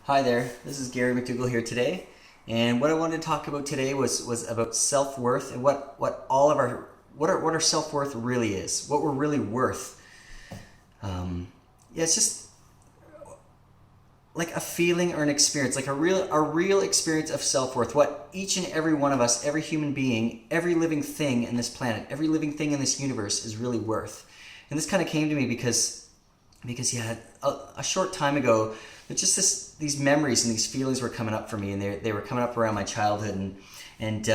Hi there, this is Gary McDougall here today, and what I wanted to talk about today was about self-worth and what all of our what our self-worth really is, what we're really worth. Yeah, it's just like a feeling or an experience, like a real experience of self-worth. What each and every one of us, every human being, every living thing in this planet, every living thing in this universe is really worth. And this kind of came to me because yeah, a short time ago, just these memories and these feelings were coming up for me, and they were coming up around my childhood, and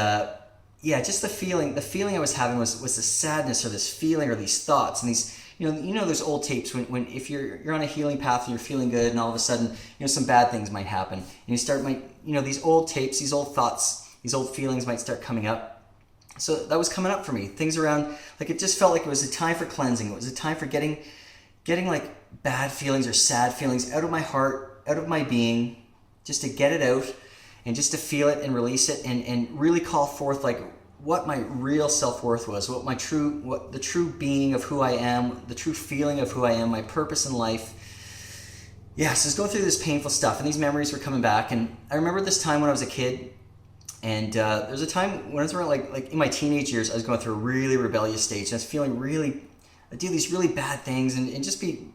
yeah, just the feeling I was having was this sadness or this feeling or these thoughts and these those old tapes when if you're on a healing path and you're feeling good and all of a sudden some bad things might happen and these old tapes, these old thoughts, these old feelings might start coming up. So that was coming up for me, things around, like it just felt like it was a time for cleansing. It was a time for getting like bad feelings or sad feelings out of my heart, out of my being, just to get it out and just to feel it and release it and really call forth like what my real self-worth was, what the true being of who I am, the true feeling of who I am, my purpose in life. Yeah, so I was going through this painful stuff and these memories were coming back, and I remember this time when I was a kid, and there was a time when I was around like in my teenage years, I was going through a really rebellious stage, and I was feeling really, I do these really bad things and just be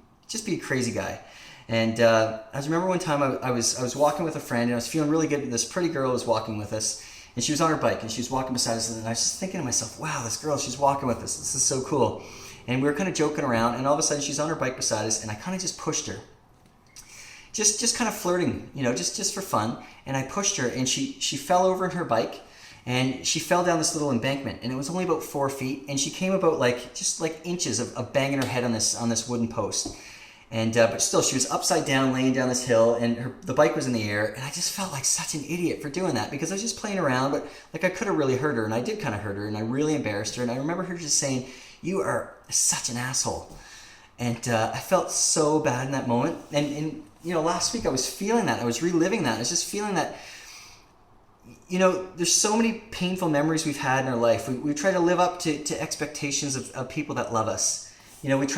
a crazy guy. And I remember one time I was walking with a friend, and I was feeling really good. This pretty girl was walking with us, and she was on her bike, and she was walking beside us. And I was just thinking to myself, wow, this girl, she's walking with us. This is so cool. And we were kind of joking around, and all of a sudden she's on her bike beside us, and I kind of just pushed her, just kind of flirting, just for fun. And I pushed her, and she fell over in her bike, and she fell down this little embankment, and it was only about 4 feet, and she came about just like inches of banging her head on this wooden post. And but still, she was upside down, laying down this hill, and the bike was in the air. And I just felt like such an idiot for doing that, because I was just playing around, but like I could have really hurt her, and I did kind of hurt her, and I really embarrassed her. And I remember her just saying, "You are such an asshole," and I felt so bad in that moment. And last week I was feeling that, I was reliving that. I was just feeling that. There's so many painful memories we've had in our life. We try to live up to expectations of people that love us. We put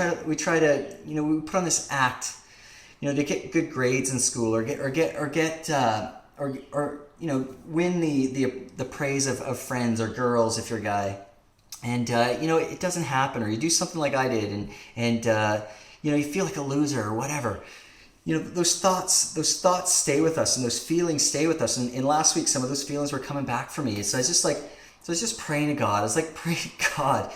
on this act, to get good grades in school, or win the praise of friends or girls if you're a guy. And it doesn't happen, or you do something like I did, and you feel like a loser or whatever. Those thoughts stay with us, and those feelings stay with us. And last week, some of those feelings were coming back for me. So I was just praying to God. I was like, pray to God,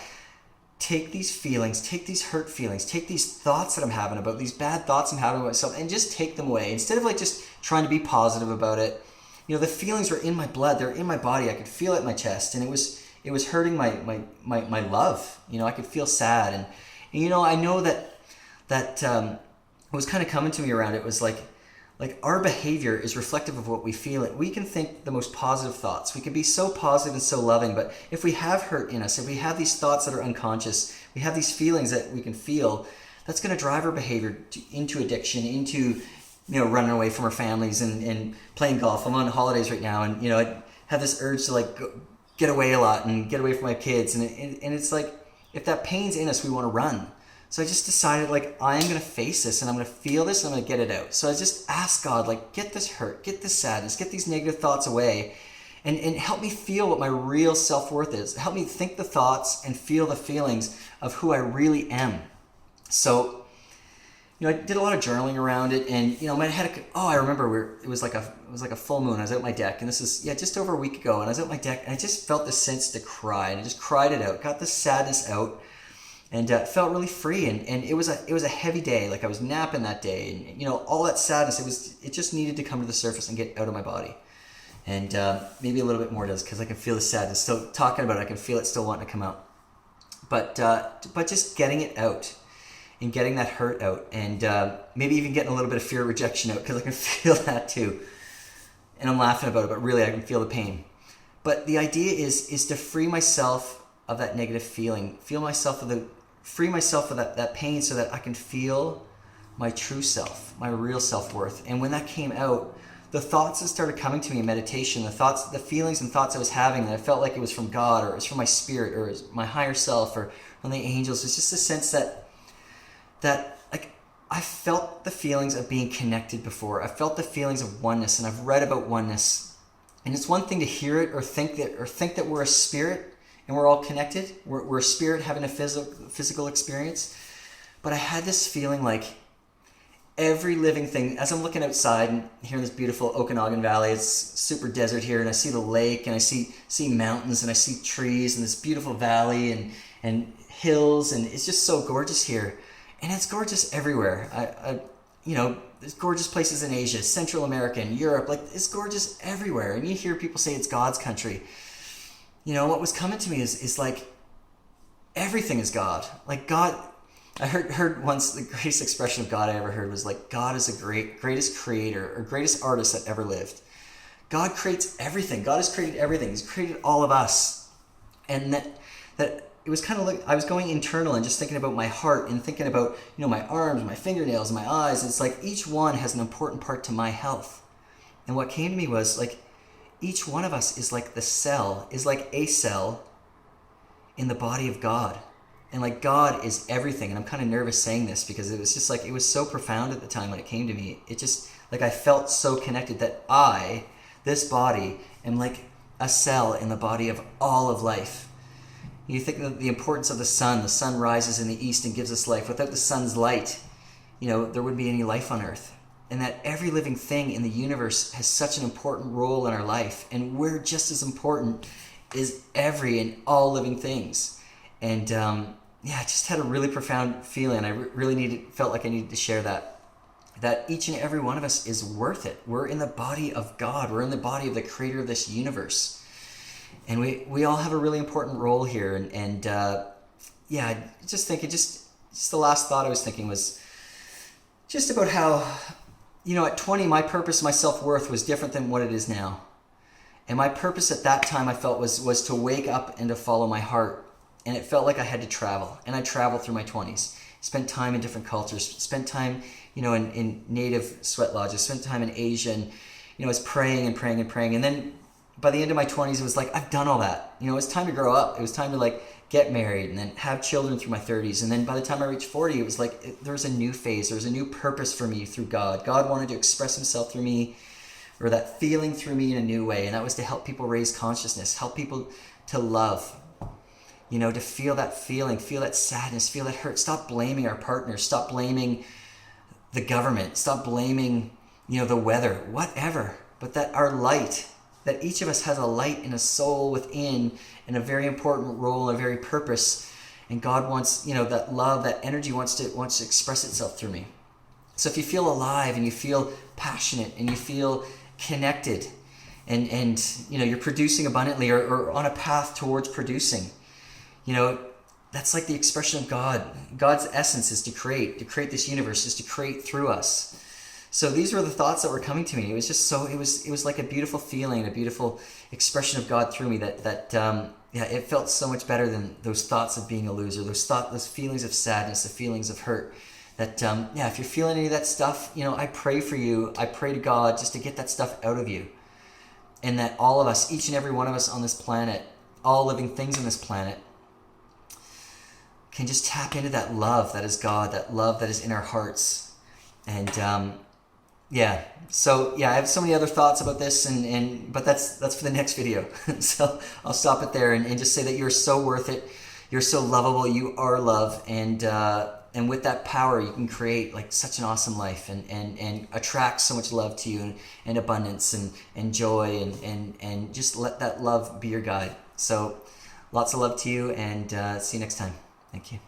take these feelings, take these hurt feelings, take these thoughts that I'm having about, these bad thoughts I'm having about myself, and just take them away. Instead of like just trying to be positive about it, the feelings were in my blood, they're in my body. I could feel it in my chest, and it was hurting my love. I could feel sad, and I know that what was kind of coming to me around it was like our behavior is reflective of what we feel. We can think the most positive thoughts. We can be so positive and so loving, but if we have hurt in us, if we have these thoughts that are unconscious, we have these feelings that we can feel, that's going to drive our behavior into addiction, into running away from our families and playing golf. I'm on holidays right now, and I have this urge to like get away a lot and get away from my kids, and it's like, if that pain's in us, we want to run. So I just decided, like, I am going to face this, and I'm going to feel this, and I'm going to get it out. So I just asked God, like, get this hurt, get this sadness, get these negative thoughts away, and help me feel what my real self-worth is. Help me think the thoughts and feel the feelings of who I really am. So, I did a lot of journaling around it, and, my head, I remember it was like a full moon. I was out my deck, and this is, just over a week ago, and I was out my deck, and I just felt this sense to cry, and I just cried it out, got the sadness out, and felt really free, and it was a heavy day. Like I was napping that day, and all that sadness, it just needed to come to the surface and get out of my body. And maybe a little bit more does, because I can feel the sadness still talking about it. I can feel it still wanting to come out, but just getting it out and getting that hurt out, and maybe even getting a little bit of fear of rejection out, because I can feel that too, and I'm laughing about it, but really I can feel the pain. But the idea is to free myself of that negative feeling, free myself of that pain, so that I can feel my true self, my real self-worth. And when that came out, the thoughts that started coming to me in meditation, the feelings and thoughts I was having, that I felt like it was from God, or it was from my spirit, or it was my higher self, or from the angels, it's just a sense that like I felt the feelings of being connected before. I felt the feelings of oneness, and I've read about oneness. And it's one thing to hear it or think that we're a spirit and we're all connected. We're a spirit having a physical experience. But I had this feeling like every living thing, as I'm looking outside and here in this beautiful Okanagan Valley, it's super desert here, and I see the lake, and I see mountains, and I see trees, and this beautiful valley, and hills, and it's just so gorgeous here. And it's gorgeous everywhere. There's gorgeous places in Asia, Central America, and Europe. Like, it's gorgeous everywhere. And you hear people say it's God's country. What was coming to me is like, everything is God. Like, God, I heard once, the greatest expression of God I ever heard was like, God is the greatest creator or greatest artist that ever lived. God creates everything. God has created everything. He's created all of us. And that it was kind of like I was going internal and just thinking about my heart and thinking about, my arms, my fingernails, my eyes. It's like each one has an important part to my health. And what came to me was like, each one of us is like a cell in the body of God. And like, God is everything. And I'm kind of nervous saying this because it was just like, it was so profound at the time when it came to me. It just, like, I felt so connected that this body, am like a cell in the body of all of life. You think of the importance of the sun. The sun rises in the east and gives us life. Without the sun's light, there wouldn't be any life on earth. And that every living thing in the universe has such an important role in our life. And we're just as important as every and all living things. And I just had a really profound feeling. I felt like I needed to share that each and every one of us is worth it. We're in the body of God. We're in the body of the creator of this universe. And we all have a really important role here. And just thinking, just the last thought I was thinking was just about how, at 20, my purpose, my self-worth was different than what it is now. And my purpose at that time, I felt, was to wake up and to follow my heart. And it felt like I had to travel. And I traveled through my 20s. Spent time in different cultures. Spent time, in native sweat lodges. Spent time in Asia. And, I was praying and praying and praying. And then by the end of my 20s, it was like, I've done all that. It was time to grow up. It was time to like get married and then have children through my 30s. And then by the time I reached 40, it was like there was a new phase. There was a new purpose for me through God. God wanted to express himself through me, or that feeling through me in a new way. And that was to help people raise consciousness, help people to love, to feel that feeling, feel that sadness, feel that hurt. Stop blaming our partners. Stop blaming the government. Stop blaming, the weather, whatever. But that our light, that each of us has a light and a soul within, and a very important role, a very purpose. And God wants, that love, that energy wants to express itself through me. So if you feel alive and you feel passionate and you feel connected and you're producing abundantly or on a path towards producing, that's like the expression of God. God's essence is to create this universe, is to create through us. So these were the thoughts that were coming to me. It was just it was like a beautiful feeling, a beautiful expression of God through me that it felt so much better than those thoughts of being a loser, those feelings of sadness, the feelings of hurt. That, if you're feeling any of that stuff, I pray for you. I pray to God just to get that stuff out of you. And that all of us, each and every one of us on this planet, all living things on this planet, can just tap into that love that is God, that love that is in our hearts. And so I have so many other thoughts about this, but that's for the next video. So I'll stop it there and just say that you're so worth it. You're so lovable. You are love, and with that power, you can create like such an awesome life and attract so much love to you and abundance and joy and just let that love be your guide. So lots of love to you, and see you next time. Thank you.